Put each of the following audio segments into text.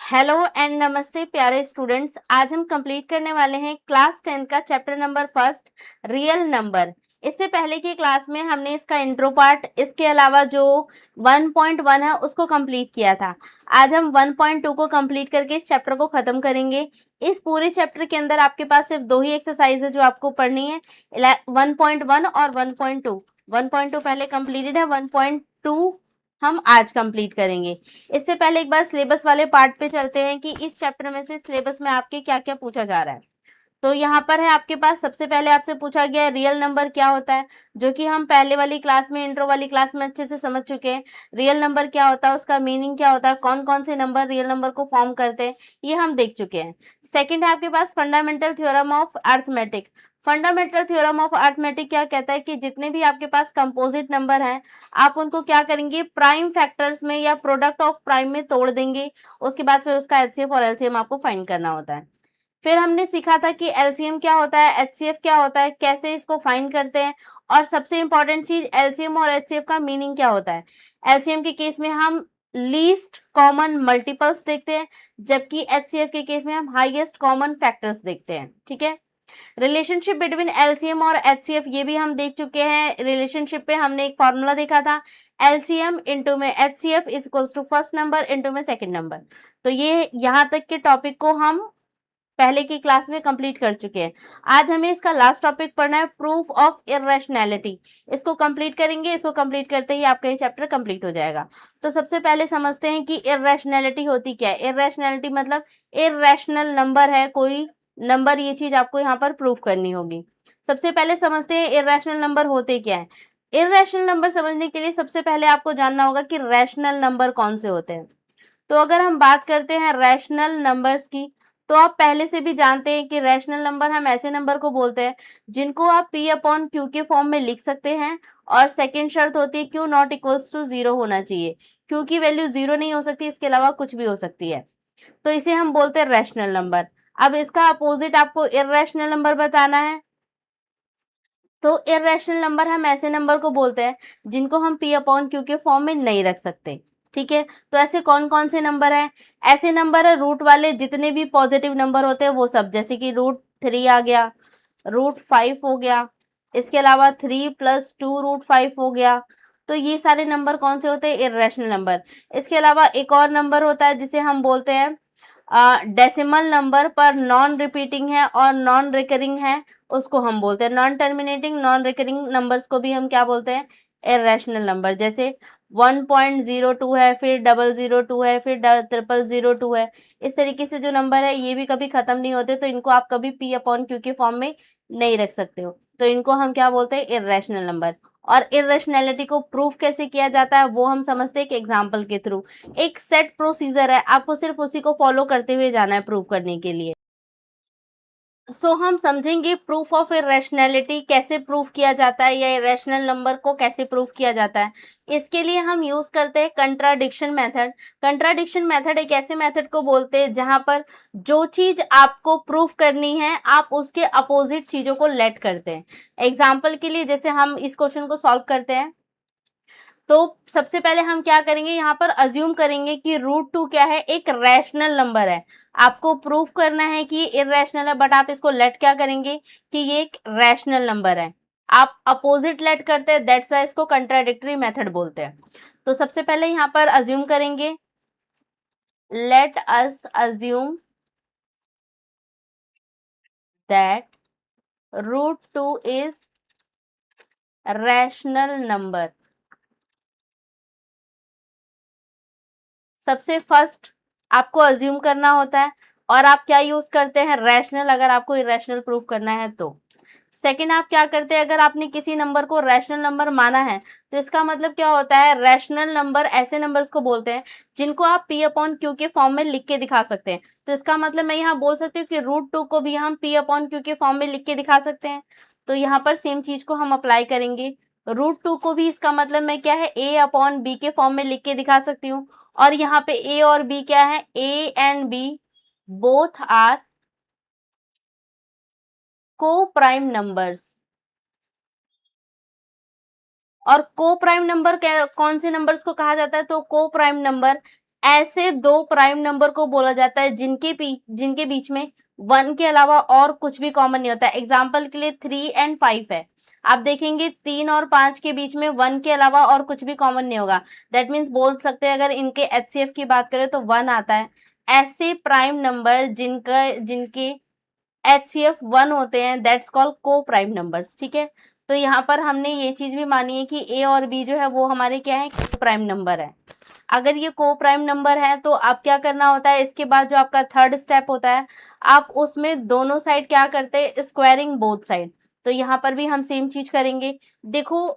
Hello and नमस्ते प्यारे students. आज हम कंप्लीट करने वाले हैं क्लास 10 का chapter number first, real number. इससे पहले की क्लास में हमने इसका इंट्रो पार्ट, इसके अलावा जो 1.1 है उसको कंप्लीट किया था। आज हम 1.2 को कंप्लीट करके इस चैप्टर को खत्म करेंगे। इस पूरे चैप्टर के अंदर आपके पास सिर्फ दो ही एक्सरसाइज है जो आपको पढ़नी है, 1.1 और 1.2। 1.2 पहले कंप्लीटेड है, 1.2 हम आज कंप्लीट करेंगे। इससे पहले एक बार सिलेबस वाले पार्ट पे चलते हैं कि इस चैप्टर में से सिलेबस में आपके क्या क्या पूछा जा रहा है। तो यहाँ पर है आपके पास, सबसे पहले आपसे पूछा गया है रियल नंबर क्या होता है, जो कि हम पहले वाली क्लास में, इंट्रो वाली क्लास में अच्छे से समझ चुके हैं। रियल नंबर क्या होता है, उसका मीनिंग क्या होता है, कौन कौन से नंबर रियल नंबर को फॉर्म करते हैं, ये हम देख चुके हैं। सेकंड है आपके पास fundamental theorem of arithmetic. Fundamental theorem of arithmetic क्या कहता है कि जितने भी आपके पास कंपोजिट नंबर हैं, आप उनको क्या करेंगे, प्राइम फैक्टर्स में या प्रोडक्ट ऑफ प्राइम में तोड़ देंगे। उसके बाद फिर उसका एचसीएफ और एलसीएम आपको फाइंड करना होता है। फिर हमने सीखा था कि एलसीएम क्या होता है, एचसीएफ क्या होता है, कैसे इसको फाइंड करते हैं, और सबसे इंपॉर्टेंट चीज एलसीएम और एचसीएफ का मीनिंग क्या होता है। एलसीएम के केस में हम लीस्ट कॉमन मल्टीपल्स देखते हैं, जबकि एचसीएफ के केस में हम हाईएस्ट कॉमन फैक्टर्स देखते हैं। ठीक है। रिलेशनशिप बिटवीन एलसीएम और एचसीएफ ये भी हम देख चुके हैं। रिलेशनशिप पे हमने एक फॉर्मूला देखा था, एलसीएम इंटू में HCF is equals to first number into में सेकंड नंबर। तो ये यहाँ तक के टॉपिक को हम पहले की क्लास में कंप्लीट कर चुके हैं। आज हमें इसका लास्ट टॉपिक पढ़ना है, प्रूफ ऑफ इररेशनैलिटी। इसको कंप्लीट करेंगे, इसको कंप्लीट करते ही आपका ये चैप्टर कंप्लीट हो जाएगा। तो सबसे पहले समझते हैं कि इररेशनैलिटी होती क्या है। इररेशनैलिटी मतलब इररेशनल नंबर है कोई नंबर, ये चीज आपको यहाँ पर प्रूफ करनी होगी। सबसे पहले समझते हैं इररेशनल नंबर होते क्या है। इररेशनल नंबर समझने के लिए सबसे पहले आपको जानना होगा कि रैशनल नंबर कौन से होते हैं। तो अगर हम बात करते हैं रैशनल नंबर्स की, तो आप पहले से भी जानते हैं कि रैशनल नंबर हम ऐसे नंबर को बोलते हैं जिनको आप पी अपॉन क्यू के फॉर्म में लिख सकते हैं। और सेकंड शर्त होती है Q not equals to zero होना चाहिए। क्यू की वैल्यू जीरो नहीं हो सकती, इसके अलावा कुछ भी हो सकती है। तो इसे हम बोलते हैं रैशनल नंबर। अब इसका अपोजिट आपको इररेशनल नंबर बताना है। तो इररेशनल नंबर हम ऐसे नंबर को बोलते हैं जिनको हम पी अपॉन क्यू के फॉर्म में नहीं रख सकते। ठीक है। तो ऐसे कौन कौन से नंबर हैं, ऐसे नंबर है रूट वाले जितने भी पॉजिटिव नंबर होते हैं वो सब, जैसे कि √3 आ गया, √5 हो गया, इसके अलावा 3+2 √5 हो गया। तो ये सारे नंबर कौन से होते हैं, इररेशनल नंबर। इसके अलावा एक और नंबर होता है जिसे हम बोलते हैं डेसिमल नंबर, पर नॉन रिपीटिंग है और नॉन रिकरिंग है, उसको हम बोलते हैं non terminating. Non recurring numbers को भी हम क्या बोलते हैं, इररेशनल नंबर। जैसे 1.02 है, फिर 002 है, फिर 000 है। इस तरीके से जो नंबर है ये भी कभी खत्म नहीं होते, तो इनको आप कभी पी अपॉन क्यू के फॉर्म में नहीं रख सकते हो। तो इनको हम क्या बोलते हैं, इररेशनल नंबर। और इररेशनैलिटी को प्रूफ कैसे किया जाता है वो हम समझते हैं एक एग्जाम्पल के थ्रू। एक सेट प्रोसीजर है, आपको सिर्फ उसी को फॉलो करते हुए जाना है प्रूव करने के लिए। हम समझेंगे प्रूफ ऑफ इररेशनैलिटी कैसे प्रूफ किया जाता है, या इररेशनल नंबर को कैसे प्रूफ किया जाता है। इसके लिए हम यूज करते हैं कंट्राडिक्शन मेथड। कंट्राडिक्शन मेथड एक ऐसे मेथड को बोलते हैं जहां पर जो चीज आपको प्रूफ करनी है आप उसके अपोजिट चीजों को लेट करते हैं। एग्जाम्पल के लिए जैसे हम इस क्वेश्चन को सॉल्व करते हैं, तो सबसे पहले हम क्या करेंगे, यहाँ पर अज्यूम करेंगे कि √2 क्या है, एक रैशनल नंबर है। आपको प्रूफ करना है कि ये इररेशनल है, बट आप इसको लेट क्या करेंगे कि ये एक रैशनल नंबर है। आप अपोजिट लेट करते हैं, दैट्स वाई इसको कंट्राडिक्टरी मेथड बोलते हैं। तो सबसे पहले यहाँ पर अज्यूम करेंगे, let us assume that √2 is rational number. सबसे फर्स्ट आपको अज्यूम करना होता है, और आप क्या यूज करते हैं, रैशनल, अगर आपको इरेशनल प्रूफ करना है तो। सेकंड आप क्या करते हैं, अगर आपने किसी नंबर को रैशनल नंबर माना है तो इसका मतलब क्या होता है, रैशनल नंबर ऐसे नंबर्स को बोलते हैं जिनको आप पी अपॉन क्यू के फॉर्म में लिख के दिखा सकते हैं। तो इसका मतलब मैं यहाँ बोल सकती हूँ कि √2 को भी हम पी अपॉन क्यू के फॉर्म में लिख के दिखा सकते हैं। तो यहाँ पर सेम चीज को हम अप्लाई करेंगे, √2 को भी इसका मतलब मैं क्या है, ए अपॉन बी के फॉर्म में लिख के दिखा सकती हूँ। और यहाँ पे ए और बी क्या है, A and B both are coprime numbers. और को प्राइम नंबर कौन से नंबर्स को कहा जाता है, तो को प्राइम नंबर ऐसे दो प्राइम नंबर को बोला जाता है जिनके बीच में 1 के अलावा और कुछ भी कॉमन नहीं होता है। एग्जाम्पल के लिए 3 एंड 5 है, आप देखेंगे 3 और 5 के बीच में 1 के अलावा और कुछ भी कॉमन नहीं होगा। दैट मीन्स बोल सकते हैं अगर इनके एचसीएफ की बात करें तो 1 आता है। ऐसे प्राइम नंबर जिनके एचसीएफ 1 होते हैं दैट्स कॉल्ड को प्राइम नंबर्स। ठीक है, तो यहाँ पर हमने ये चीज भी मानी है कि ए और बी जो है वो हमारे क्या है, को प्राइम नंबर है। अगर ये को प्राइम नंबर है तो आप क्या करना होता है, इसके बाद जो आपका थर्ड स्टेप होता है, आप उसमें दोनों साइड क्या करते हैं, स्क्वायरिंग बोथ साइड। तो यहाँ पर भी हम सेम चीज करेंगे। देखो,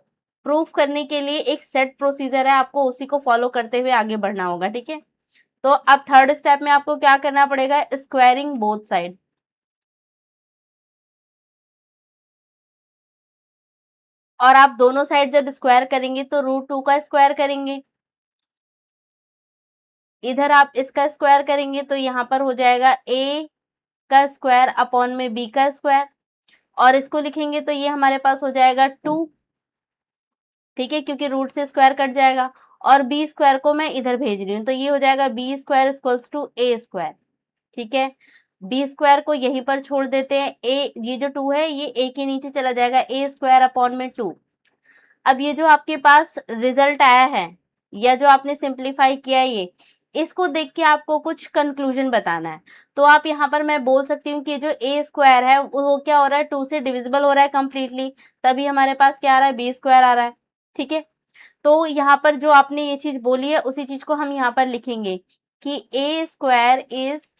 प्रूफ करने के लिए एक सेट प्रोसीजर है, आपको उसी को फॉलो करते हुए आगे बढ़ना होगा। ठीक है, तो अब थर्ड स्टेप में आपको क्या करना पड़ेगा, स्क्वायरिंग बोथ साइड। और आप दोनों साइड जब स्क्वायर करेंगे तो √2 का स्क्वायर करेंगे, इधर आप इसका स्क्वायर करेंगे तो यहाँ पर हो जाएगा ए का स्क्वायर अपॉन में बी का स्क्वायर, और इसको लिखेंगे तो ये हमारे पास हो जाएगा 2। ठीक है, क्योंकि रूट से स्क्वायर कट जाएगा, और बी स्क्वायर को मैं इधर भेज रही हूँ तो ये हो जाएगा B square equals to A square. ठीक है, बी स्क्वायर को यहीं पर छोड़ देते हैं, ए ये जो 2 है ये ए के नीचे चला जाएगा, ए स्क्वायर अपॉन में 2। अब ये जो आपके पास रिजल्ट आया है या जो आपने सिंप्लीफाई किया है, ये इसको देख के आपको कुछ कंक्लूजन बताना है। तो आप यहाँ पर मैं बोल सकती हूँ कि जो ए स्क्वायर है वो क्या हो रहा है, 2 से डिविजिबल हो रहा है कंप्लीटली, तभी हमारे पास क्या आ रहा है, बी स्क्वायर आ रहा है। ठीक है, तो यहाँ पर जो आपने ये चीज बोली है उसी चीज को हम यहाँ पर लिखेंगे कि ए स्क्वायर इज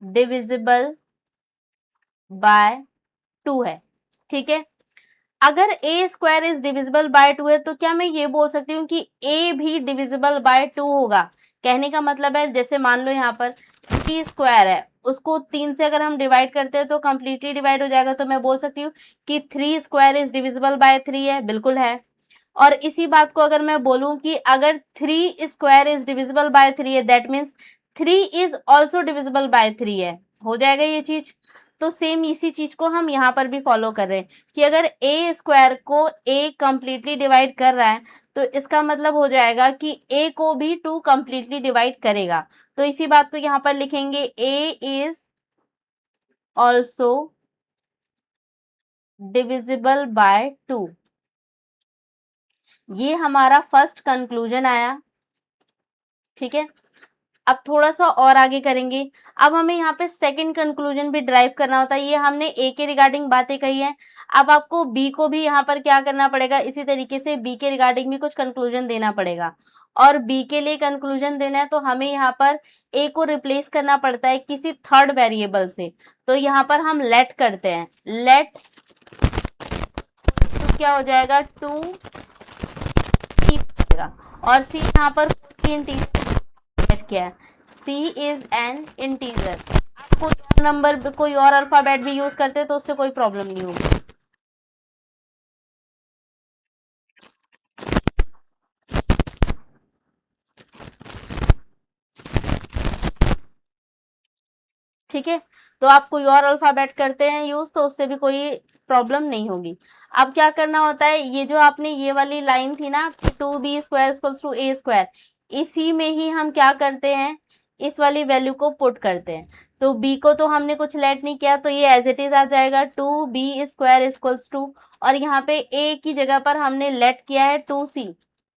डिविजिबल बाय 2 है। ठीक है, अगर ए स्क्वायर इज डिविजिबल बाय 2 है तो क्या मैं ये बोल सकती हूँ कि ए भी डिविजिबल बाय 2 होगा। कहने का मतलब है, जैसे मान लो यहाँ पर 3 स्क्वायर है, उसको 3 से अगर हम डिवाइड करते हैं तो कंप्लीटली डिवाइड हो जाएगा, तो मैं बोल सकती हूँ कि 3 स्क्वायर इज डिविजिबल बाय 3 है, बिल्कुल है। और इसी बात को अगर मैं बोलूँ कि अगर 3 स्क्वायर इज डिविजिबल बाय 3 है, that means 3 is also divisible by 3 है, हो जाएगा ये चीज। तो सेम इसी चीज को हम यहाँ पर भी फॉलो कर रहे हैं कि अगर ए स्क्वायर को ए कंप्लीटली डिवाइड कर रहा है तो इसका मतलब हो जाएगा कि ए को भी 2 कंप्लीटली डिवाइड करेगा। तो इसी बात को यहाँ पर लिखेंगे, ए इज ऑल्सो डिविजिबल बाय 2। ये हमारा फर्स्ट कंक्लूजन आया। ठीक है, अब थोड़ा सा और आगे करेंगे। अब हमें यहाँ पे सेकंड कंक्लूजन भी ड्राइव करना होता है। ये हमने ए के रिगार्डिंग बातें कही हैं, अब आपको बी को भी यहाँ पर क्या करना पड़ेगा, इसी तरीके से बी के रिगार्डिंग भी कुछ कंक्लूजन देना पड़ेगा। और बी के लिए कंक्लूजन देना है तो हमें यहाँ पर ए को रिप्लेस करना पड़ता है किसी थर्ड वेरिएबल से। तो यहाँ पर हम लेट करते हैं, लेट क्या हो जाएगा, 2 और सी यहाँ पर क्या है, सी इज एन इंटीजर। आप कोई और नंबर कोई और अल्फाबेट भी यूज करते हैं तो उससे कोई प्रॉब्लम नहीं होगी। ठीक है, तो आप कोई और अल्फाबेट करते हैं यूज तो उससे भी कोई प्रॉब्लम नहीं होगी। अब क्या करना होता है, ये जो आपने ये वाली लाइन थी ना, 2b square equals to A square, इसी में ही हम क्या करते हैं, इस वाली वैल्यू को पुट करते हैं। तो b को तो हमने कुछ लेट नहीं किया तो ये एज इट इज आ जाएगा, 2b स्क्वायर इक्वल्स टू, और यहाँ पे a की जगह पर हमने लेट किया है 2c।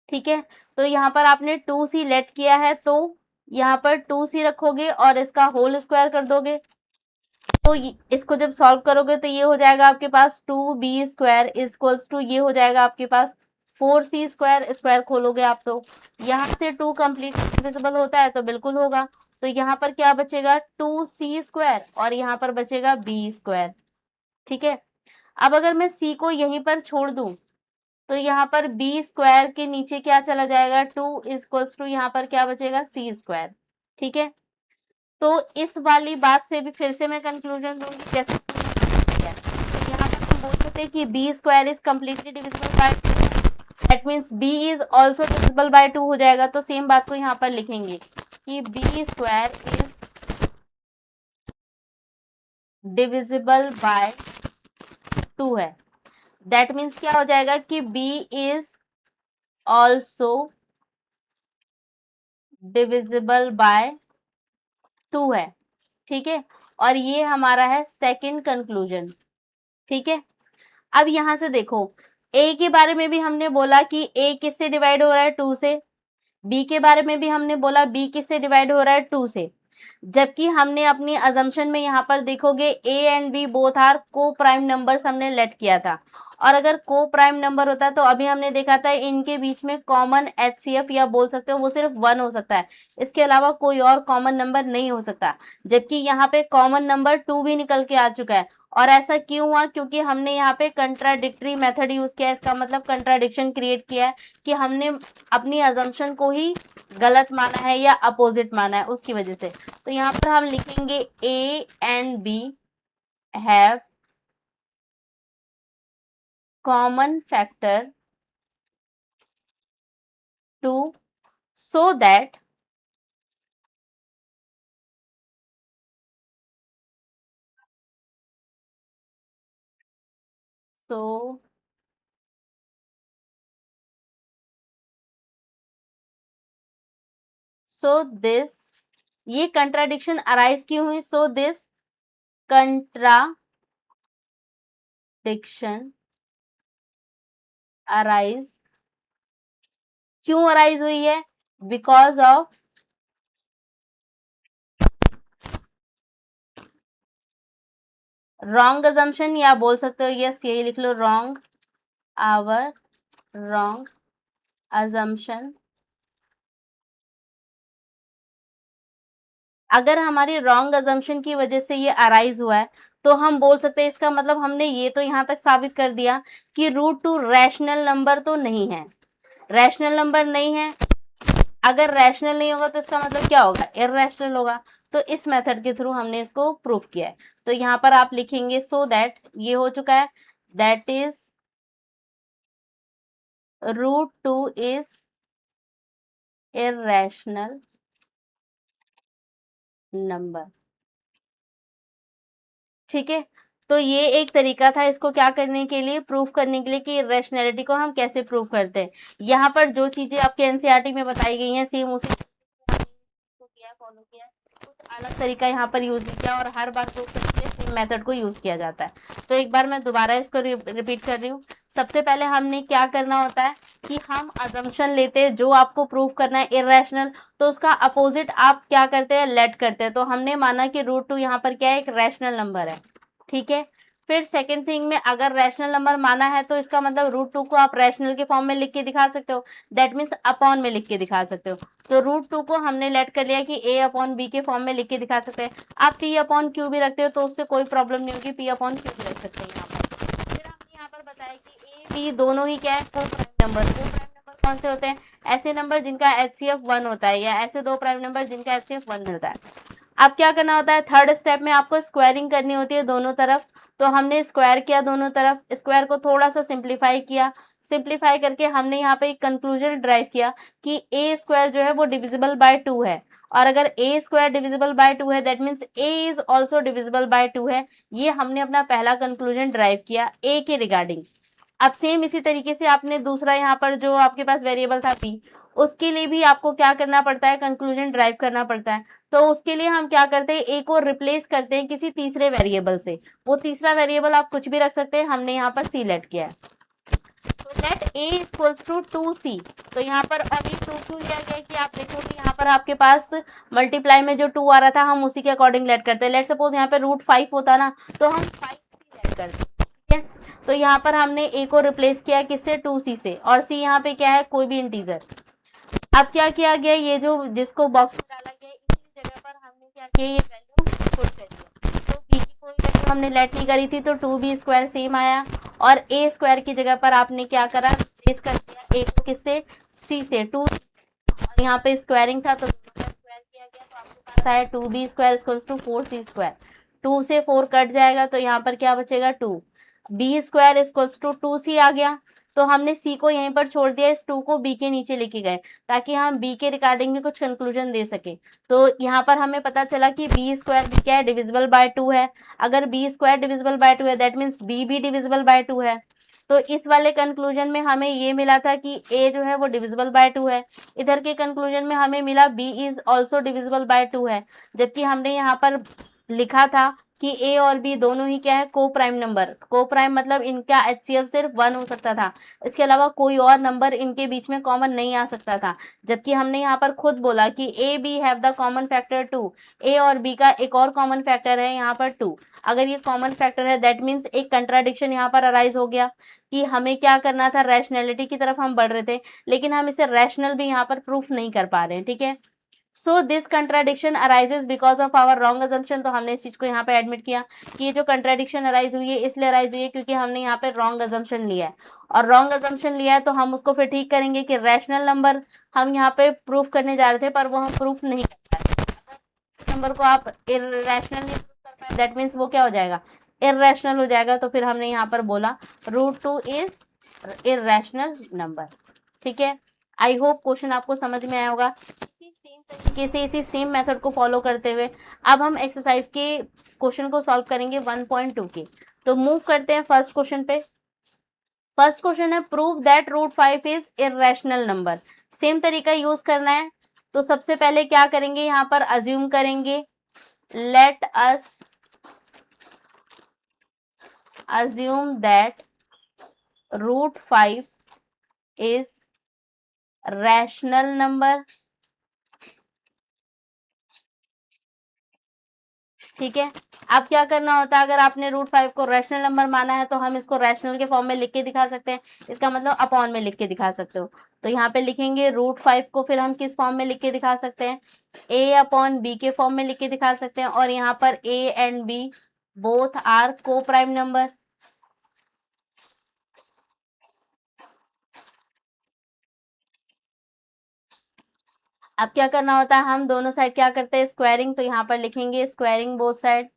ठीक है, तो यहाँ पर आपने 2c लेट किया है तो यहाँ पर 2c रखोगे और इसका होल स्क्वायर कर दोगे। तो इसको जब सॉल्व करोगे तो ये हो जाएगा आपके पास 2b स्क्वायर इक्वल्स टू, ये हो जाएगा आपके पास 4c स्क्वायर, स्क्वायर खोलोगे आप तो यहाँ से 2 कंप्लीट डिविजिबल होता है तो बिल्कुल होगा। तो यहाँ पर क्या बचेगा, 2c स्क्वायर, और यहाँ पर बचेगा b स्क्वायर। ठीक है, अब अगर मैं c को यहीं पर छोड़ दूं तो यहाँ पर b स्क्वायर के नीचे क्या चला जाएगा, 2 इक्वल्स टू, यहाँ पर क्या बचेगा, c स्क्वायर। ठीक है, तो इस वाली बात से भी फिर से मैं कंक्लूजन दूंगी, जैसे तो यहाँ पर हम बोल सकते हैं कि b square is completely divisible by 2, that means b is also divisible by 2 हो जाएगा। तो सेम बात को यहाँ पर लिखेंगे कि b square is divisible by 2 है, दैट मीन्स क्या हो जाएगा कि b is also divisible by 2 है, ठीक है। और ये हमारा है सेकंड कंक्लूजन, ठीक है। अब यहां से देखो, ए के बारे में भी हमने बोला कि ए किससे डिवाइड हो रहा है, 2 से। बी के बारे में भी हमने बोला बी किससे डिवाइड हो रहा है, 2 से। जबकि हमने अपनी अजम्पशन में यहाँ पर देखोगे A and B both are coprime numbers हमने लेट किया था। और अगर को प्राइम नंबर होता है तो अभी हमने देखा था इनके बीच में कॉमन एचसीएफ या बोल सकते हो वो सिर्फ 1 हो सकता है, इसके अलावा कोई और कॉमन नंबर नहीं हो सकता। जबकि यहाँ पे कॉमन नंबर 2 भी निकल के आ चुका है। और ऐसा क्यों हुआ, क्योंकि हमने यहाँ पे कंट्राडिक्टरी मेथड यूज किया है। इसका मतलब कंट्राडिक्शन क्रिएट किया है कि हमने अपनी अजम्पशन को ही गलत माना है या अपोजिट माना है, उसकी वजह से। तो यहाँ पर हम लिखेंगे A and B have common factor 2 so that so so this, ये कंट्राडिक्शन अराइज क्यों हुई, सो दिस कंट्राडिक्शन अराइज, क्यों अराइज हुई है, बिकॉज ऑफ रॉन्ग अजम्पशन, या बोल सकते हो यस यही लिख लो रॉन्ग, आवर रॉन्ग अजम्पशन। अगर हमारी रॉन्ग अजम्पशन की वजह से ये अराइज हुआ है तो हम बोल सकते हैं इसका मतलब हमने ये तो यहाँ तक साबित कर दिया कि √2 रैशनल नंबर तो नहीं है, रैशनल नंबर नहीं है। अगर रैशनल नहीं होगा तो इसका मतलब क्या होगा, इररैशनल होगा। तो इस मेथड के थ्रू हमने इसको प्रूफ किया है। तो यहाँ पर आप लिखेंगे सो दैट, ये हो चुका है, that is √2 is irrational number, ठीक है। तो ये एक तरीका था इसको क्या करने के लिए, प्रूफ करने के लिए कि रैशनैलिटी को हम कैसे प्रूव करते हैं। यहाँ पर जो चीजें आपके एनसीईआरटी में बताई गई हैं सेम उसी किया, फॉलो किया, कुछ अलग तरीका यहाँ पर यूज नहीं किया और हर बार प्रूफ करने के लिए सेम मेथड को यूज किया जाता है। तो एक बार मैं दोबारा इसको रिपीट कर रही हूँ। सबसे पहले हमने क्या करना होता है कि हम अजम्पशन लेते हैं, जो आपको प्रूफ करना है इररेशनल, तो उसका अपोजिट आप क्या करते हैं, लेट करते हैं। तो हमने माना कि √2 यहाँ पर क्या है, एक रैशनल नंबर है, ठीक है। फिर सेकंड थिंग में अगर रैशनल नंबर माना है तो इसका मतलब √2 को आप रैशनल के फॉर्म में लिख के दिखा सकते हो, दैट मीन्स अपॉन में लिख के दिखा सकते हो। तो √2 को हमने लेट कर लिया कि a अपॉन बी के फॉर्म में लिख के दिखा सकते हैं। आप p अपॉन क्यू भी रखते हो तो उससे कोई प्रॉब्लम नहीं होगी, p अपॉन क्यू भी रख सकते हैं यहाँ पर। फिर हमने यहाँ पर बताया कि a b दोनों ही क्या है, को प्राइम नंबर। को प्राइम नंबर कौन से होते हैं, ऐसे नंबर जिनका एचसीएफ 1 होता है, या ऐसे दो प्राइम नंबर जिनका एचसीएफ 1 मिलता है। अब क्या करना होता है, थर्ड स्टेप में आपको स्क्वायरिंग करनी होती है दोनों तरफ। तो हमने स्क्वायर किया दोनों तरफ, स्क्वायर को थोड़ा सा सिंप्लीफाई किया, सिंप्लीफाई करके हमने यहाँ पे एक कंक्लूजन ड्राइव किया कि ए स्क्वायर जो है वो डिविजिबल बाय 2 है। और अगर ए स्क्वायर डिविजिबल बाय 2 है that means A is also divisible by 2 है। ये हमने अपना पहला कंक्लूजन ड्राइव किया ए के रिगार्डिंग। अब सेम इसी तरीके से आपने दूसरा यहाँ पर जो आपके पास वेरिएबल था पी, उसके लिए भी आपको क्या करना पड़ता है, कंक्लूजन ड्राइव करना पड़ता है। तो उसके लिए हम क्या करते हैं, ए को रिप्लेस करते हैं किसी तीसरे वेरिएबल से। वो तीसरा वेरिएबल आप कुछ भी रख सकते हैं, हमने यहाँ पर सी लेट किया है। तो late A equals to 2c। तो यहाँ पर अभी 2 क्यों लिया गया कि आप देखोगे यहाँ पर आपके पास मल्टीप्लाई में जो 2 आ रहा था हम उसी के अकॉर्डिंग लेट करते हैं। लेट सपोज यहाँ पे √5 होता ना तो हम 5c लेट करते, ठीक है। तो यहाँ पर हमने ए को रिप्लेस किया किससे, 2c से, और c यहाँ पे क्या है, कोई भी इंटीजर। अब क्या किया गया, ये जो जिसको बॉक्स में डाला गया इसी जगह पर हमने क्या किया, ये वैल्यू पुट कर दिया। तो b की कोई वैल्यू हमने लेट नहीं करी थी तो 2b स्क्वायर सेम आया, और a स्क्वायर की जगह पर आपने क्या करा, रिप्लेस कर दिया a को किससे, c से, 2। और यहाँ पे स्क्वायरिंग था तो दोनों का स्क्वायर किया गया तो आपके पास आया 2b square equals to 4c square. 2 से 4 कट जाएगा तो यहाँ पर क्या बचेगा, 2। b square equals to 2c आ गया। तो हमने c को यहीं पर छोड़ दिया, इस 2 को b के नीचे लेके गए ताकि हम b के रिगार्डिंग भी कुछ कंक्लूजन दे सके। तो यहाँ पर हमें पता चला कि b स्क्वायर भी क्या है, डिविजिबल बाय 2 है। अगर b स्क्वायर डिविजिबल बाय 2 है दैट मीन्स b भी डिविजिबल बाय 2 है। तो इस वाले कंक्लूजन में हमें ये मिला था कि a जो है वो डिविजिबल बाय 2 है। इधर के कंक्लूजन में हमें मिला b is also divisible by 2 है, जबकि हमने यहाँ पर लिखा था कि a और b दोनों ही क्या है, को प्राइम नंबर। को प्राइम मतलब इनका HCF सिर्फ 1 हो सकता था, इसके अलावा कोई और नंबर इनके बीच में कॉमन नहीं आ सकता था। जबकि हमने यहाँ पर खुद बोला कि a b have the common factor 2, a और b का एक और कॉमन फैक्टर है यहाँ पर 2। अगर ये कॉमन फैक्टर है दैट मीन्स एक कंट्राडिक्शन यहाँ पर अराइज हो गया कि हमें क्या करना था, रैशनैलिटी की तरफ हम बढ़ रहे थे, लेकिन हम इसे रैशनल भी यहाँ पर प्रूफ नहीं कर पा रहे हैं। ठीक है, so this contradiction arises because of our wrong assumption. तो हमने इस चीज को यहाँ पे एडमिट किया कि ये जो कंट्राडिक्शन अराइज हुई है इसलिए अराइज हुई है क्योंकि हमने यहाँ पे रॉन्ग अजम्पशन लिया है, और रॉन्ग अजम्पशन लिया है तो हम उसको फिर ठीक करेंगे कि रैशनल नंबर हम यहाँ पे प्रूफ करने जा रहे थे पर वो हम प्रूफ नहीं कर पाए। नंबर को आप इरेशनल नहीं प्रूफ कर पाए दैट मीन्स वो क्या हो जाएगा, इरेशनल हो जाएगा। तो फिर हमने यहाँ पर बोला √2 इज इरेशनल नंबर। ठीक है, आई होप क्वेश्चन आपको समझ में आया होगा। सेम तरीके से इसी सेम मेथड को फॉलो करते हुए अब हम एक्सरसाइज के क्वेश्चन को सॉल्व करेंगे 1.2 के। तो मूव करते हैं फर्स्ट क्वेश्चन पे। फर्स्ट क्वेश्चन है prove that √5 is irrational number. Same तरीका यूज करना है। तो सबसे पहले क्या करेंगे, यहाँ पर अज्यूम करेंगे, let us assume that √5 is rational number। ठीक है, अब क्या करना होता है, अगर आपने √5 को रैशनल नंबर माना है तो हम इसको रैशनल के फॉर्म में लिख के दिखा सकते हैं, इसका मतलब अपॉन में लिख के दिखा सकते हो। तो यहाँ पे लिखेंगे √5 को फिर हम किस फॉर्म में लिख के दिखा सकते हैं, a/b के फॉर्म में लिख के दिखा सकते हैं, और यहाँ पर a and b both are coprime number. अब क्या करना होता है, हम दोनों साइड क्या करते हैं, स्क्वायरिंग। तो यहाँ पर लिखेंगे स्क्वायरिंग बोथ साइड।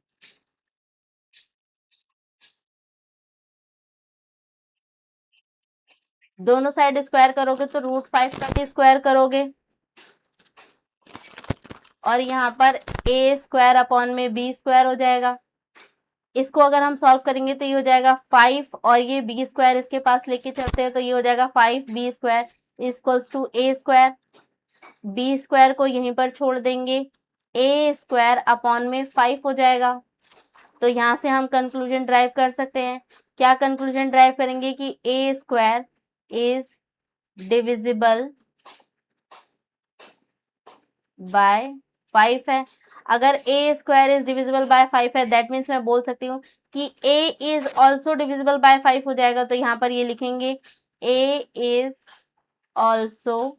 दोनों साइड स्क्वायर करोगे तो √5 का भी स्क्वायर करोगे, और यहाँ पर a² / b² हो जाएगा। इसको अगर हम सॉल्व करेंगे तो ये हो जाएगा 5, और ये b² इसके पास लेके चलते हैं तो ये हो जाएगा 5b² = a²। b² को यहीं पर छोड़ देंगे, a² / 5 हो जाएगा। तो यहाँ से हम कंक्लूजन ड्राइव कर सकते हैं। क्या कंक्लूजन ड्राइव करेंगे कि a² इज डिविजिबल बाय 5 है। अगर a² इज डिविजिबल बाय 5 है दैट मीन्स मैं बोल सकती हूँ कि a is also divisible by 5 हो जाएगा। तो यहाँ पर ये लिखेंगे a is also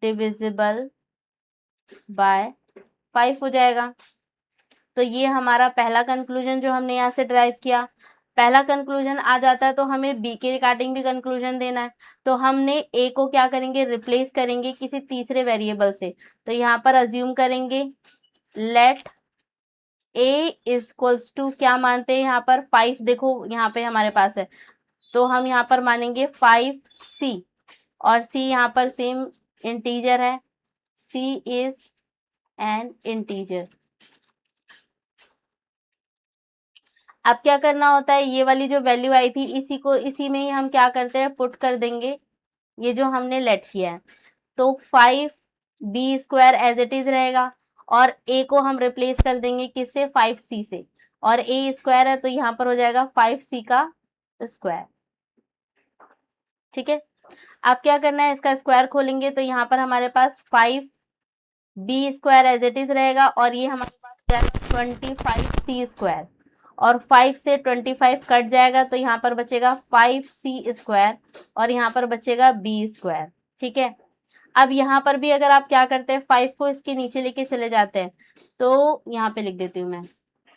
divisible by 5 हो जाएगा। तो ये हमारा पहला कंक्लूजन जो हमने यहाँ से ड्राइव किया। पहला कंक्लूजन आ जाता है तो हमें बी के रिगार्डिंग भी कंक्लूजन देना है। तो हमने ए को क्या करेंगे, रिप्लेस करेंगे किसी तीसरे वेरिएबल से। तो यहाँ पर अज्यूम करेंगे लेट ए इक्वल्स टू, क्या मानते हैं यहाँ पर 5, देखो यहाँ पे हमारे पास है तो हम यहाँ पर मानेंगे 5c, और c यहाँ पर सेम इंटीजर है, c इज एन इंटीजर। अब क्या करना होता है, ये वाली जो वैल्यू आई थी इसी को इसी में ही हम क्या करते हैं, पुट कर देंगे ये जो हमने लेट किया है। तो 5b² एज इट इज रहेगा, और a को हम रिप्लेस कर देंगे किससे, 5c से, और a² है तो यहाँ पर हो जाएगा 5c का स्क्वायर। ठीक है, अब क्या करना है, इसका स्क्वायर खोलेंगे तो यहाँ पर हमारे पास 5b² एज इट इज रहेगा, और ये हमारे पास जाएगा 25c², और 5 से 25 कट जाएगा तो यहाँ पर बचेगा 5c², और यहाँ पर बचेगा b²। ठीक है, अब यहाँ पर भी अगर आप क्या करते हैं, 5 को इसके नीचे लेके चले जाते हैं तो यहाँ पे लिख देती हूँ मैं,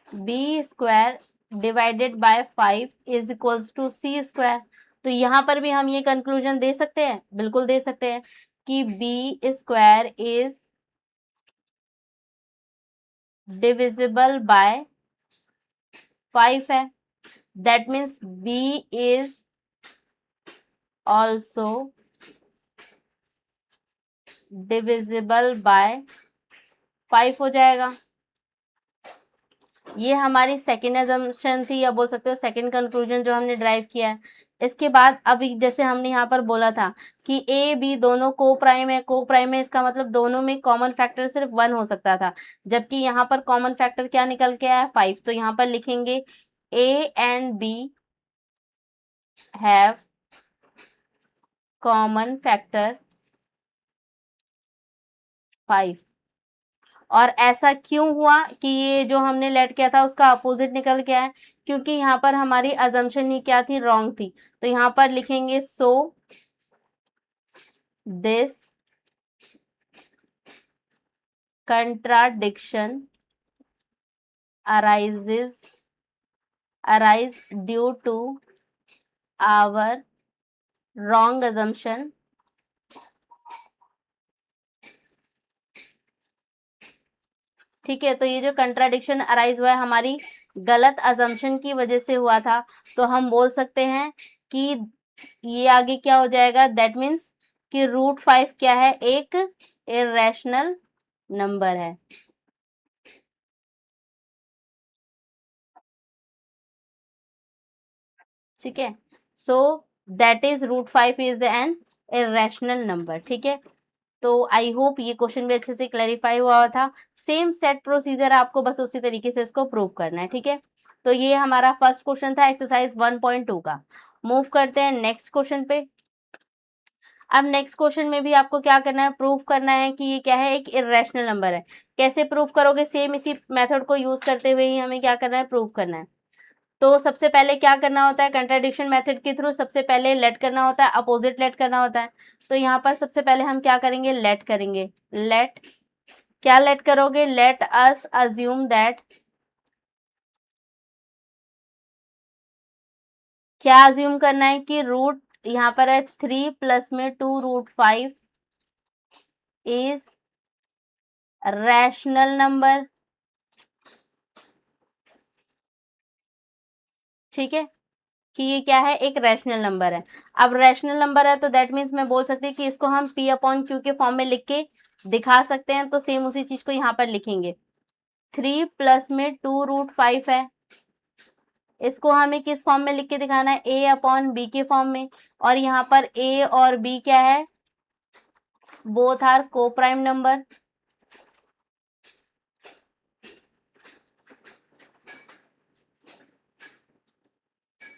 b² divided by 5 is equals to c²। तो यहाँ पर भी हम ये कंक्लूजन दे सकते हैं, बिल्कुल दे सकते हैं कि b² इज डिविजिबल बाय 5 है, that means b is also divisible by 5 हो जाएगा। ये हमारी सेकेंड अजम्पशन थी, या बोल सकते हो सेकेंड कंक्लूजन जो हमने ड्राइव किया है। इसके बाद अभी जैसे हमने यहाँ पर बोला था कि ए बी दोनों को प्राइम है, को प्राइम है, इसका मतलब दोनों में कॉमन फैक्टर सिर्फ 1 हो सकता था, जबकि यहाँ पर कॉमन फैक्टर क्या निकल के आया, 5। तो यहाँ पर लिखेंगे A and B have common factor 5। और ऐसा क्यों हुआ कि ये जो हमने लेट किया था उसका अपोजिट निकल के आया, क्योंकि यहाँ पर हमारी अजम्पशन ही क्या थी, रॉन्ग थी। तो यहाँ पर लिखेंगे so this contradiction arise due to our wrong assumption ठीक है। तो ये जो कंट्राडिक्शन अराइज हुआ है हमारी गलत अजम्पशन की वजह से हुआ था। तो हम बोल सकते हैं कि ये आगे क्या हो जाएगा, दैट मीन्स कि √5 क्या है, एक इर्रेशनल नंबर है। ठीक है, so that is √5 is an irrational number. ठीक है, तो आई होप ये क्वेश्चन भी अच्छे से क्लैरिफाई हुआ था। सेम सेट प्रोसीजर आपको बस उसी तरीके से इसको प्रूव करना है। ठीक है, तो ये हमारा फर्स्ट क्वेश्चन था एक्सरसाइज 1.2 का। मूव करते हैं नेक्स्ट क्वेश्चन पे। अब नेक्स्ट क्वेश्चन में भी आपको क्या करना है, प्रूव करना है कि ये क्या है, एक इर्रेशनल नंबर है। कैसे प्रूव करोगे, सेम इसी मेथड को यूज करते हुए ही हमें क्या करना है, प्रूव करना है। तो सबसे पहले क्या करना होता है, कंट्राडिक्शन मेथड के थ्रू सबसे पहले लेट करना होता है, अपोजिट लेट करना होता है। तो यहाँ पर सबसे पहले हम क्या करेंगे, लेट करेंगे। लेट क्या लेट करोगे, लेट अस अज्यूम दैट, क्या अज्यूम करना है कि रूट यहाँ पर है 3 प्लस में 2√5 इज रैशनल नंबर। ठीक है, कि ये क्या है, एक रैशनल नंबर है। अब रैशनल नंबर है तो दैट मीन्स मैं बोल सकती हूँ कि इसको हम P/Q के फॉर्म में लिख के दिखा सकते हैं। तो सेम उसी चीज को यहाँ पर लिखेंगे, 3 प्लस में 2√5 है, इसको हमें किस फॉर्म में लिख के दिखाना है, A/B के फॉर्म में। और यहाँ पर A और B क्या है, both are coprime number.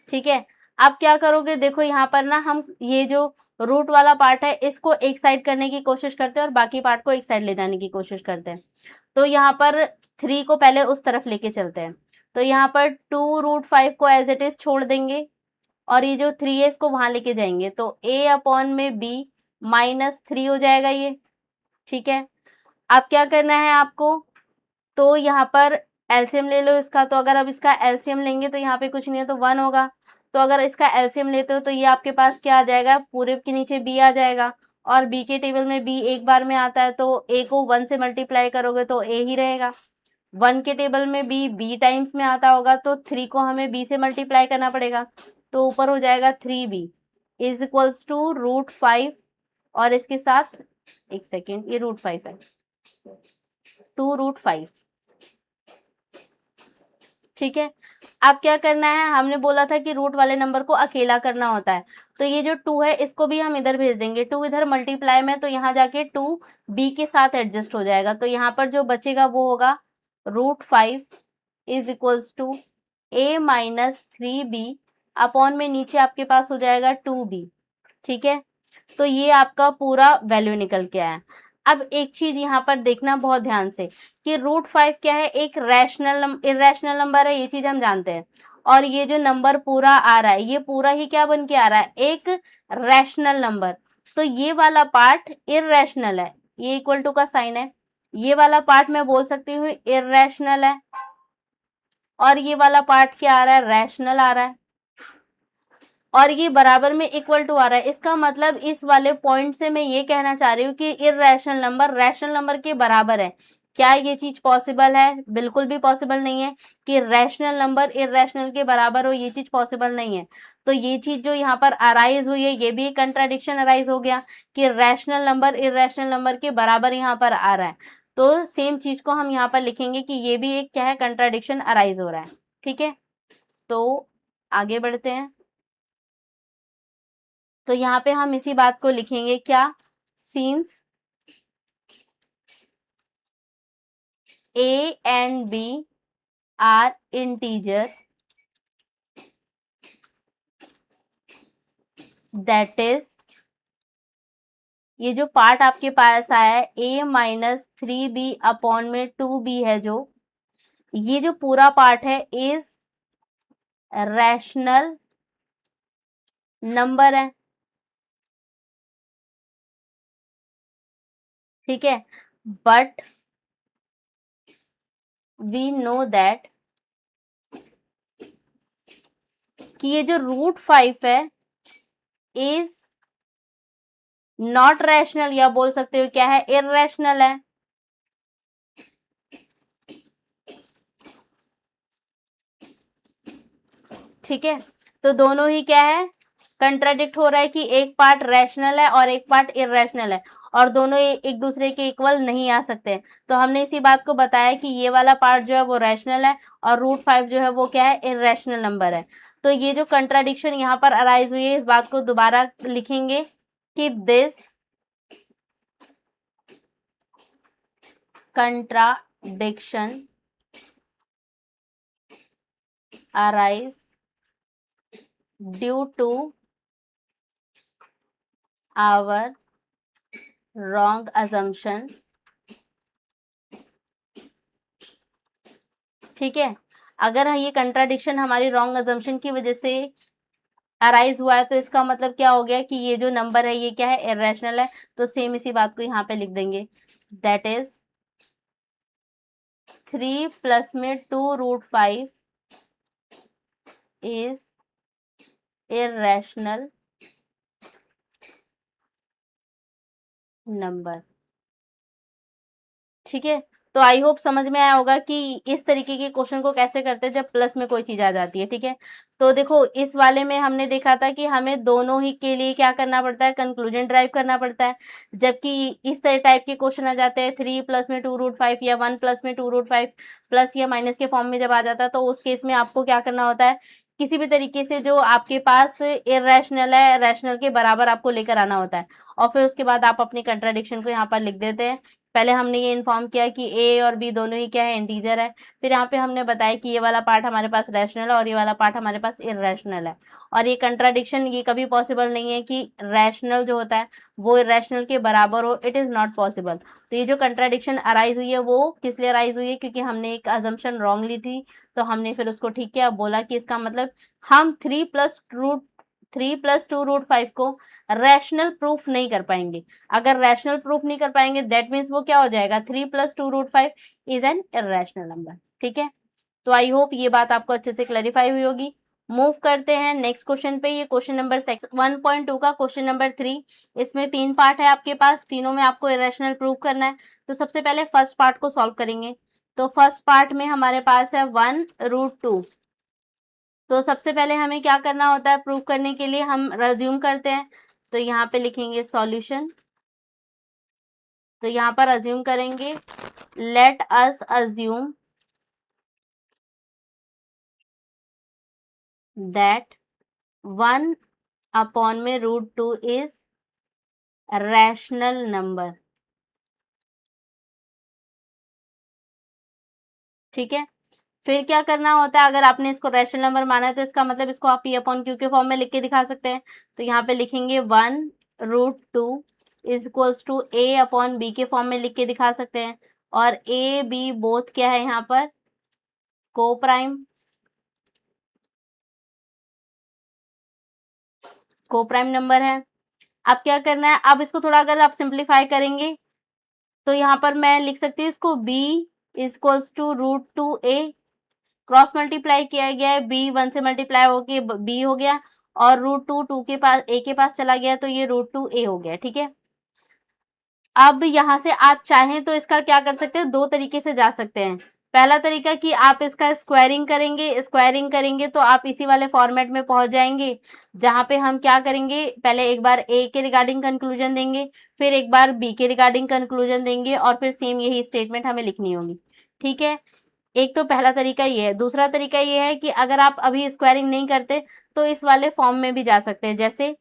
ठीक है, अब क्या करोगे, देखो यहाँ पर ना हम ये जो रूट वाला पार्ट है इसको एक साइड करने की कोशिश करते हैं और बाकी पार्ट को एक साइड ले जाने की कोशिश करते हैं। तो यहाँ पर 3 को पहले उस तरफ लेके चलते हैं। तो यहाँ पर 2√5 को एज इट इज छोड़ देंगे और ये जो 3 है इसको वहां लेके जाएंगे। तो A/B -3 हो जाएगा ये। ठीक है, अब क्या करना है आपको, तो यहाँ पर एलसीएम ले लो इसका। तो अगर अब इसका एलसीएम लेंगे तो यहाँ पे कुछ नहीं है तो 1 होगा। तो अगर इसका एलसीएम लेते हो तो ये आपके पास क्या आ जाएगा, पूरे के नीचे बी आ जाएगा। और बी के टेबल में बी एक बार में आता है, तो ए को 1 से मल्टीप्लाई करोगे तो ए ही रहेगा। 1 के टेबल में बी टाइम्स में आता होगा, तो 3 को हमें बी से मल्टीप्लाई करना पड़ेगा। तो ऊपर हो जाएगा 3b इज इक्वल्स टू √5। और इसके साथ एक सेकेंड, ये √5 है, 2√5। ठीक है, अब क्या करना है, हमने बोला था कि रूट वाले नंबर को अकेला करना होता है। तो ये जो 2 है इसको भी हम इधर भेज देंगे, 2 इधर मल्टीप्लाई में, तो यहाँ जाके 2 बी के साथ एडजस्ट हो जाएगा। तो यहाँ पर जो बचेगा वो होगा √5 is equals to A-3b upon में नीचे आपके पास हो जाएगा 2b। ठीक है, तो ये आपका पूरा वैल्यू निकल के आया। अब एक चीज यहाँ पर देखना बहुत ध्यान से कि √5 क्या है, एक इर्रेशनल नंबर है, ये चीज हम जानते हैं। और ये जो नंबर पूरा आ रहा है ये पूरा ही क्या बन के आ रहा है, एक रैशनल नंबर। तो ये वाला पार्ट इर्रेशनल है, ये इक्वल टू का साइन है, ये वाला पार्ट मैं बोल सकती हूँ इर्रेशनल है। और ये वाला पार्ट क्या आ रहा है, रैशनल आ रहा है। और ये बराबर में इक्वल टू आ रहा है। इसका मतलब इस वाले पॉइंट से मैं ये कहना चाह रही हूँ कि इर्रेशनल नंबर रैशनल नंबर के बराबर है। क्या ये चीज पॉसिबल है, बिल्कुल भी पॉसिबल नहीं है कि रैशनल नंबर इर्रेशनल के बराबर हो, ये चीज पॉसिबल नहीं है। तो ये चीज जो यहाँ पर अराइज हुई है ये भी एक कंट्राडिक्शन अराइज हो गया कि रैशनल नंबर इर्रेशनल नंबर के बराबर यहाँ पर आ रहा है। तो सेम चीज को हम यहाँ पर लिखेंगे कि ये भी एक क्या है, कंट्राडिक्शन अराइज हो रहा है। ठीक है, तो आगे बढ़ते हैं। तो यहाँ पे हम इसी बात को लिखेंगे क्या, since A and B are integer, that is, ये जो पार्ट आपके पास आया है a-3b अपॉन में 2b है, जो ये जो पूरा पार्ट है इज रैशनल नंबर है। ठीक है, बट वी नो दैट कि ये जो √5 है इज नॉट रैशनल, या बोल सकते हो क्या है, इररेशनल है। ठीक है, तो दोनों ही क्या है, कंट्राडिक्ट हो रहा है कि एक पार्ट रैशनल है और एक पार्ट इररेशनल है, और दोनों एक दूसरे के इक्वल नहीं आ सकते। तो हमने इसी बात को बताया कि ये वाला पार्ट जो है वो रैशनल है और √5 जो है वो क्या है, इररेशनल नंबर है। तो ये जो कंट्राडिक्शन यहाँ पर अराइज हुई है, इस बात को दोबारा लिखेंगे कि this contradiction arise due to our wrong assumption। ठीक है, अगर ये कंट्राडिक्शन हमारी रॉन्ग अजम्पशन की वजह से अराइज हुआ है तो इसका मतलब क्या हो गया कि ये जो नंबर है ये क्या है, इररेशनल है। तो सेम इसी बात को यहाँ पे लिख देंगे, दैट इज 3 प्लस में 2√5 इज इररेशनल नंबर। ठीक है, तो आई होप समझ में आया होगा कि इस तरीके के क्वेश्चन को कैसे करते हैं जब प्लस में कोई चीज आ जाती है। ठीक है, तो देखो इस वाले में हमने देखा था कि हमें दोनों ही के लिए क्या करना पड़ता है, कंक्लूजन ड्राइव करना पड़ता है। जबकि इस तरह टाइप के क्वेश्चन आ जाते हैं 3 प्लस में 2√5 या 1 प्लस में 2√5 प्लस या माइनस के फॉर्म में जब आ जाता है, तो उस केस में आपको क्या करना होता है, किसी भी तरीके से जो आपके पास इररेशनल है रैशनल के बराबर आपको लेकर आना होता है, और फिर उसके बाद आप अपनी कंट्राडिक्शन को यहाँ पर लिख देते हैं। पहले हमने ये इन्फॉर्म किया कि ए और बी दोनों ही क्या है, इंटीजर है। फिर यहाँ पे हमने बताया कि ये वाला पार्ट हमारे पास रैशनल है और ये वाला पार्ट हमारे पास इररेशनल है। और ये कंट्राडिक्शन ये कभी पॉसिबल नहीं है कि रैशनल जो होता है वो इररेशनल के बराबर हो, इट इज़ नॉट पॉसिबल। तो ये जो कंट्राडिक्शन अराइज हुई है वो किस लिए अराइज हुई है, क्योंकि हमने एक अजम्पशन रॉन्ग ली थी, तो हमने फिर उसको ठीक किया, बोला कि इसका मतलब हम 3 + 2√5 को रैशनल प्रूफ नहीं कर पाएंगे। अगर रैशनल प्रूफ नहीं कर पाएंगे दैट मीन्स वो क्या हो जाएगा, 3 + 2√5 इज एन इररेशनल नंबर। ठीक है, तो आई होप ये बात आपको अच्छे से क्लैरिफाई हुई होगी। मूव करते हैं नेक्स्ट क्वेश्चन पे। ये क्वेश्चन नंबर 1.2 का क्वेश्चन नंबर 3। इसमें 3 पार्ट है आपके पास, तीनों में आपको इररेशनल प्रूफ करना है। तो सबसे पहले फर्स्ट पार्ट को सॉल्व करेंगे। तो फर्स्ट पार्ट में हमारे पास है 1√2। तो सबसे पहले हमें क्या करना होता है, प्रूफ करने के लिए हम रेज्यूम करते हैं। तो यहाँ पे लिखेंगे सॉल्यूशन। तो यहाँ पर अज्यूम करेंगे, let us assume that 1 upon में √2 इज रैशनल नंबर। ठीक है, फिर क्या करना होता है, अगर आपने इसको रैशनल नंबर माना है तो इसका मतलब इसको आप P/Q के फॉर्म में लिख के दिखा सकते हैं। तो यहाँ पे लिखेंगे 1√2 इज इक्वल्स टू A/B के फॉर्म में लिख के दिखा सकते हैं। और A, B बोथ क्या है यहाँ पर, को प्राइम नंबर है। अब क्या करना है, अब इसको थोड़ा अगर आप सिंप्लीफाई करेंगे तो यहाँ पर मैं लिख सकती हूँ इसको B is equals to √2A, cross multiply किया गया है, B 1 से मल्टीप्लाई होके B हो गया, और √2 के पास A के पास चला गया, तो ये √2A हो गया। ठीक है, अब यहाँ से आप चाहें तो इसका क्या कर सकते हैं, दो तरीके से जा सकते हैं। पहला तरीका कि आप इसका स्क्वायरिंग करेंगे तो आप इसी वाले फॉर्मेट में पहुंच जाएंगे, जहां पे हम क्या करेंगे, पहले एक बार ए के रिगार्डिंग कंक्लूजन देंगे, फिर एक बार बी के रिगार्डिंग कंक्लूजन देंगे, और फिर सेम यही स्टेटमेंट हमें लिखनी होगी। ठीक है, एक तो पहला तरीका ये है। दूसरा तरीका ये है कि अगर आप अभी स्क्वायरिंग नहीं करते तो इस वाले फॉर्म में भी जा सकते हैं। जैसे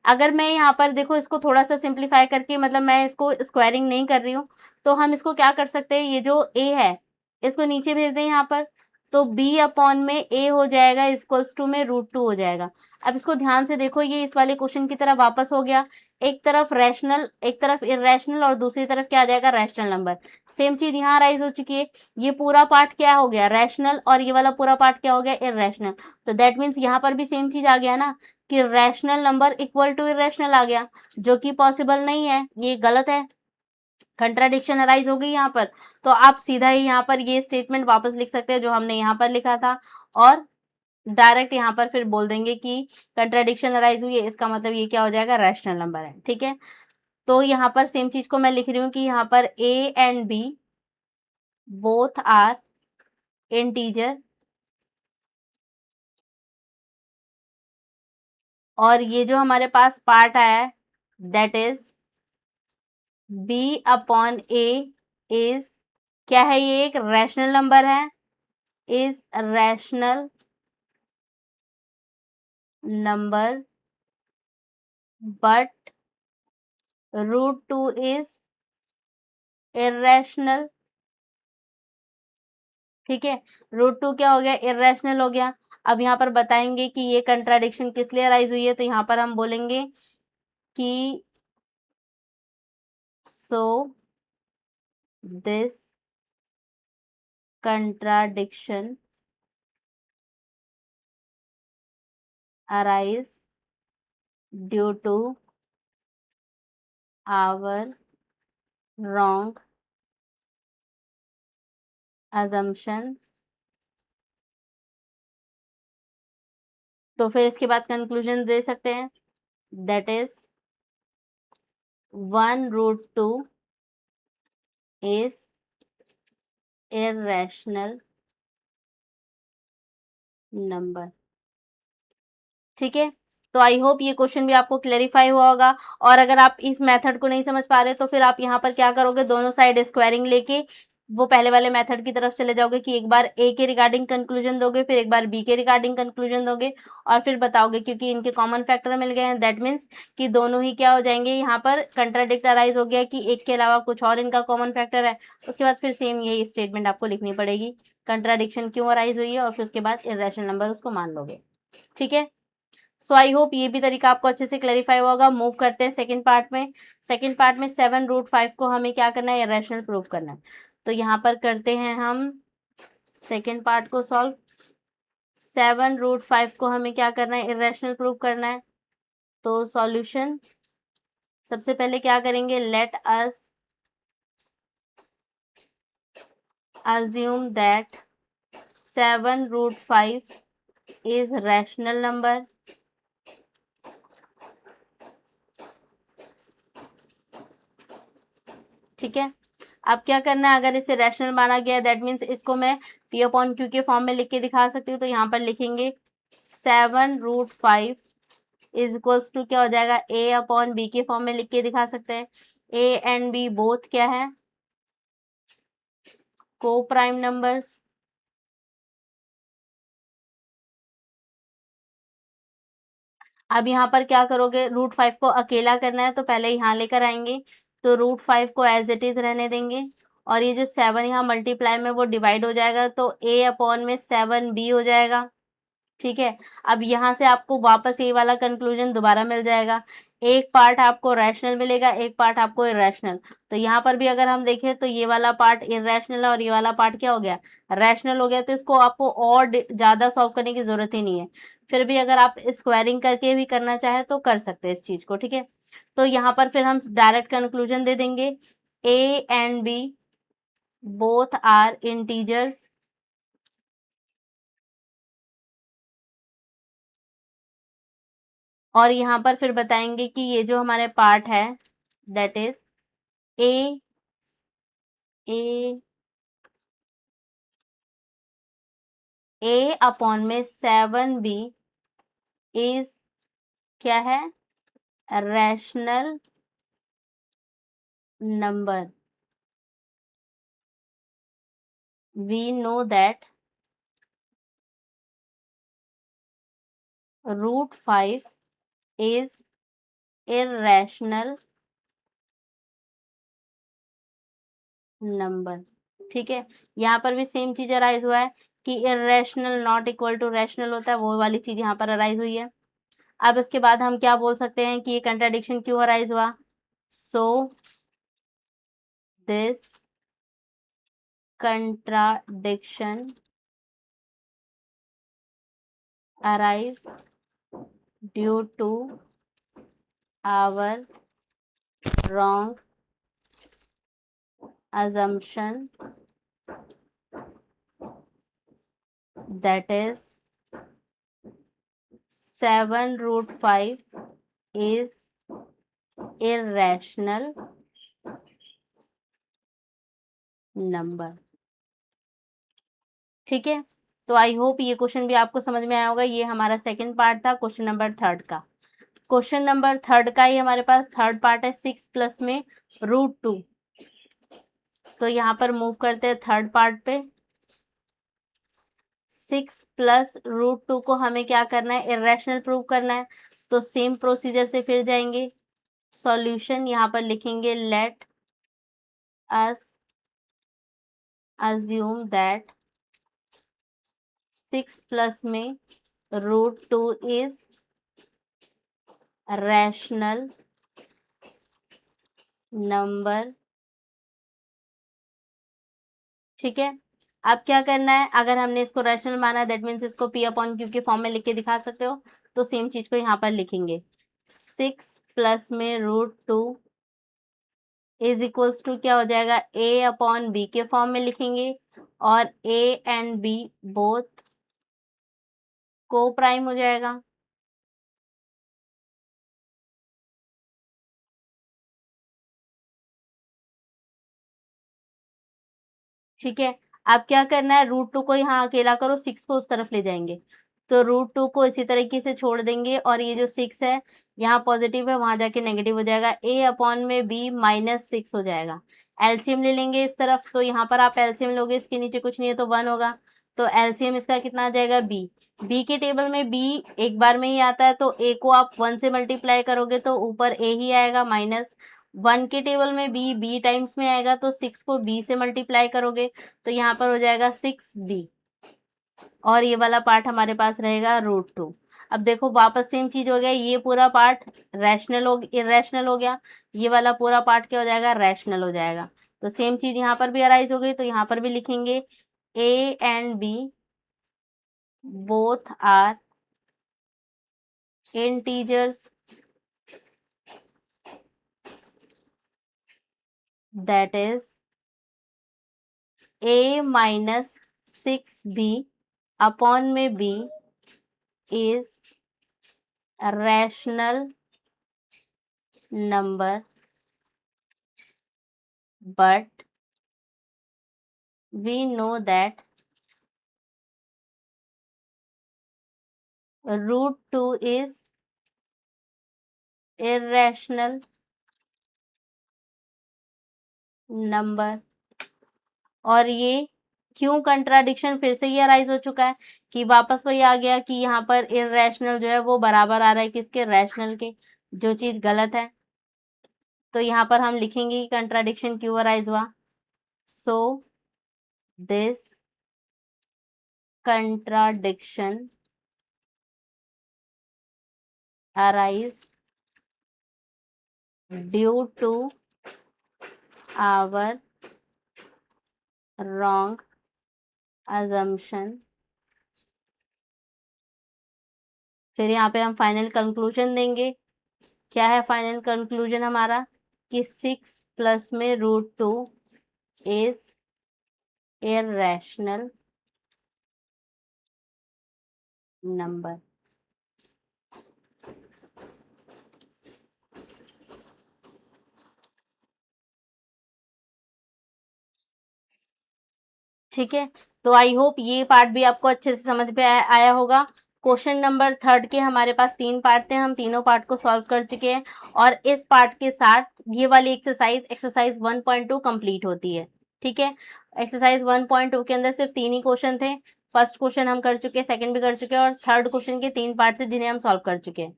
अगर मैं यहाँ पर देखो इसको थोड़ा सा सिंप्लीफाई करके, मतलब मैं इसको स्क्वायरिंग नहीं कर रही हूँ, तो हम इसको क्या कर सकते हैं, ये जो ए है इसको नीचे भेज दें यहाँ पर, तो बी अपॉन में ए हो जाएगा इक्वल्स टू में √2 हो जाएगा। अब इसको ध्यान से देखो, ये इस वाले क्वेश्चन की तरह वापस हो गया, एक तरफ रैशनल एक तरफ इरेशनल और दूसरी तरफ क्या आ जाएगा, रैशनल नंबर। सेम चीज यहाँ राइज हो चुकी है, ये पूरा पार्ट क्या हो गया, रैशनल, और ये वाला पूरा पार्ट क्या हो गया, इरेशनल। तो दैट मीन्स यहाँ पर भी सेम चीज आ गया ना, कि rational number equal to irrational आ गया, जो कि पॉसिबल नहीं है, ये गलत है, कंट्राडिक्शन अराइज हो गई यहाँ पर। तो आप सीधा ही यहाँ पर ये स्टेटमेंट वापस लिख सकते हैं जो हमने यहाँ पर लिखा था, और डायरेक्ट यहाँ पर फिर बोल देंगे कि कंट्राडिक्शन अराइज हुई है, इसका मतलब ये क्या हो जाएगा, रैशनल नंबर है। ठीक है, तो यहाँ पर सेम चीज को मैं लिख रही हूँ कि यहाँ पर A and B both are integer, और ये जो हमारे पास पार्ट आया है that is B upon A is क्या है, ये एक रैशनल नंबर है, is rational number but √2 is irrational. ठीक है, √2 क्या हो गया, इरेशनल हो गया। अब यहाँ पर बताएंगे कि ये कंट्राडिक्शन किस लिए अराइज हुई है, तो यहाँ पर हम बोलेंगे कि so this contradiction arise due to our wrong assumption। तो फिर इसके बाद कंक्लूजन दे सकते हैं, that is 1√2 is irrational number. ठीक है, तो आई होप ये क्वेश्चन भी आपको क्लेरिफाई हुआ होगा। और अगर आप इस मेथड को नहीं समझ पा रहे तो फिर आप यहाँ पर क्या करोगे, दोनों साइड स्क्वायरिंग लेके वो पहले वाले मेथड की तरफ चले जाओगे, कि एक बार ए के रिगार्डिंग कंक्लूजन दोगे, फिर एक बार बी के रिगार्डिंग कंक्लूजन दोगे, और फिर बताओगे, क्योंकि इनके कॉमन फैक्टर मिल गए हैं, दैट मीन्स कि दोनों ही क्या हो जाएंगे, यहाँ पर कंट्राडिक्ट अराइज हो गया कि एक के अलावा कुछ और इनका कॉमन फैक्टर है। उसके बाद फिर सेम यही स्टेटमेंट आपको लिखनी पड़ेगी, कंट्राडिक्शन क्यों अराइज हुई है, और फिर उसके बाद इरेशनल नंबर उसको मान लोगे। ठीक है, सो आई होप ये भी तरीका आपको अच्छे से क्लैरिफाई होगा। मूव करते हैं सेकंड पार्ट में। सेकंड पार्ट में 7√5 को हमें क्या करना है, इरेशनल प्रूव करना है। तो यहाँ पर करते हैं हम सेकंड पार्ट को सॉल्व। 7√5 को हमें क्या करना है, इरेशनल प्रूव करना है। तो सॉल्यूशन सबसे पहले क्या करेंगे, let us assume that 7√5 is rational number। ठीक है, अब क्या करना है, अगर इसे रैशनल माना गया दैट मीन्स इसको मैं P अपॉन Q के फॉर्म में लिख के दिखा सकती हूँ। तो यहाँ पर लिखेंगे 7√5 इज इक्वल्स टू क्या हो जाएगा, A अपॉन B के फॉर्म में लिख के दिखा सकते हैं। A एंड B बोथ क्या है, को प्राइम नंबर्स। अब यहाँ पर क्या करोगे, √5 को अकेला करना है तो पहले यहाँ लेकर आएंगे, तो √5 को एज इट इज रहने देंगे, और ये जो 7 यहाँ मल्टीप्लाई में वो डिवाइड हो जाएगा, तो A अपॉन में 7B हो जाएगा। ठीक है, अब यहाँ से आपको वापस ये वाला कंक्लूजन दोबारा मिल जाएगा, एक पार्ट आपको रैशनल मिलेगा, एक पार्ट आपको इरेशनल। तो यहाँ पर भी अगर हम देखें तो ये वाला पार्ट इरेशनल है और ये वाला पार्ट क्या हो गया, रैशनल हो गया। तो इसको आपको और ज़्यादा सॉल्व करने की ज़रूरत ही नहीं है। फिर भी अगर आप स्क्वायरिंग करके भी करना चाहें तो कर सकते हैं इस चीज़ को। ठीक है, तो यहाँ पर फिर हम डायरेक्ट कंक्लूजन दे देंगे, A and B both are integers, और यहाँ पर फिर बताएंगे कि ये जो हमारे पार्ट है that is a a upon में 7b इज क्या है, rational number. We know that √5 is irrational number. ठीक है, यहाँ पर भी सेम चीज अराइज हुआ है कि irrational not equal to rational होता है, वो वाली चीज यहाँ पर अराइज हुई है। अब इसके बाद हम क्या बोल सकते हैं कि ये कंट्राडिक्शन क्यों अराइज हुआ। So this contradiction arise due to our wrong assumption, that is 7√5 is irrational number। ठीक है, तो आई होप ये क्वेश्चन भी आपको समझ में आया होगा। ये हमारा सेकंड पार्ट था क्वेश्चन नंबर थर्ड का। क्वेश्चन नंबर थर्ड का ही हमारे पास थर्ड पार्ट है 6 प्लस में √2। तो यहाँ पर मूव करते हैं थर्ड पार्ट पे। 6 प्लस √2 को हमें क्या करना है, इरेशनल प्रूव करना है। तो सेम प्रोसीजर से फिर जाएंगे, सॉल्यूशन यहाँ पर लिखेंगे let us assume that 6 plus में √2 इज रैशनल नंबर। ठीक है, अब क्या करना है, अगर हमने इसको रैशनल माना दैट मीन्स इसको पी अपॉन क्यू के फॉर्म में लिख के दिखा सकते हो। तो सेम चीज को यहाँ पर लिखेंगे, 6 प्लस में √2 इज इक्वल्स टू क्या हो जाएगा, ए अपॉन बी के फॉर्म में लिखेंगे। और ए एंड बी बोथ को प्राइम हो जाएगा। ठीक है, अब क्या करना है, √2 को यहाँ अकेला करो, 6 को उस तरफ ले जाएंगे। तो √2 को इसी तरीके से छोड़ देंगे और ये जो 6 है यहाँ पॉजिटिव है, वहां जाके नेगेटिव हो जाएगा। ए अपॉन में बी -6 हो जाएगा। एलसीएम ले लेंगे इस तरफ, तो यहाँ पर आप एलसीएम लोगे, इसके नीचे कुछ नहीं है तो 1 होगा। तो एलसीएम इसका कितना आ जाएगा, बी। बी के टेबल में बी एक बार में ही आता है, तो ए को आप 1 से मल्टीप्लाई करोगे तो ऊपर ए ही आएगा। -1 के टेबल में बी टाइम्स में आएगा, तो 6 को बी से मल्टीप्लाई करोगे तो यहाँ पर हो जाएगा 6b। और ये वाला पार्ट हमारे पास रहेगा √2। अब देखो वापस सेम चीज हो गया, ये पूरा पार्ट रैशनल हो इरेशनल हो गया, ये वाला पूरा पार्ट क्या हो जाएगा, रैशनल हो जाएगा। तो सेम चीज यहाँ पर भी अराइज हो गई, तो यहाँ पर भी लिखेंगे A and B both are integers that is a -6b upon में b is a rational number, but we know that √2 is irrational number। और ये क्यों कंट्राडिक्शन फिर से ये अराइज हो चुका है कि वापस वही आ गया कि यहाँ पर इरेशनल जो है वो बराबर आ रहा है किसके, रैशनल के, जो चीज गलत है। तो यहाँ पर हम लिखेंगे कि कंट्राडिक्शन क्यों अराइज हुआ। So this contradiction arise due to our wrong assumption। फिर यहाँ पे हम फाइनल कंक्लूजन देंगे। क्या है फाइनल कंक्लूजन हमारा, कि 6 प्लस में √2 इज irrational नंबर। ठीक है, तो आई होप ये पार्ट भी आपको अच्छे से समझ में आया होगा। क्वेश्चन नंबर 3 के हमारे पास 3 पार्ट थे, हम तीनों पार्ट को सॉल्व कर चुके हैं और इस पार्ट के साथ ये वाली एक्सरसाइज 1.2 कंप्लीट होती है। ठीक है, एक्सरसाइज 1.2 के अंदर सिर्फ 3 ही क्वेश्चन थे। फर्स्ट क्वेश्चन हम कर चुके हैं, सेकंड भी कर चुके हैं और थर्ड क्वेश्चन के 3 पार्ट थे जिन्हें हम सॉल्व कर चुके हैं।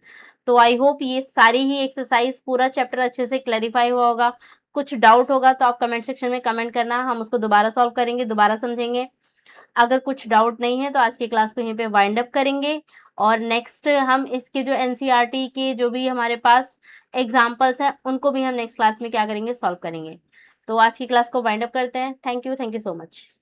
तो आई होप ये सारी ही एक्सरसाइज पूरा चैप्टर अच्छे से क्लैरिफाई हुआ होगा। कुछ डाउट होगा तो आप कमेंट सेक्शन में कमेंट करना, हम उसको दोबारा सॉल्व करेंगे, दोबारा समझेंगे। अगर कुछ डाउट नहीं है तो आज की क्लास को यहीं पे वाइंड अप करेंगे और नेक्स्ट हम इसके जो एनसीईआरटी के जो भी हमारे पास एग्जाम्पल्स हैं उनको भी हम नेक्स्ट क्लास में क्या करेंगे, सॉल्व करेंगे। तो आज की क्लास को वाइंड अप करते हैं। Thank you so much.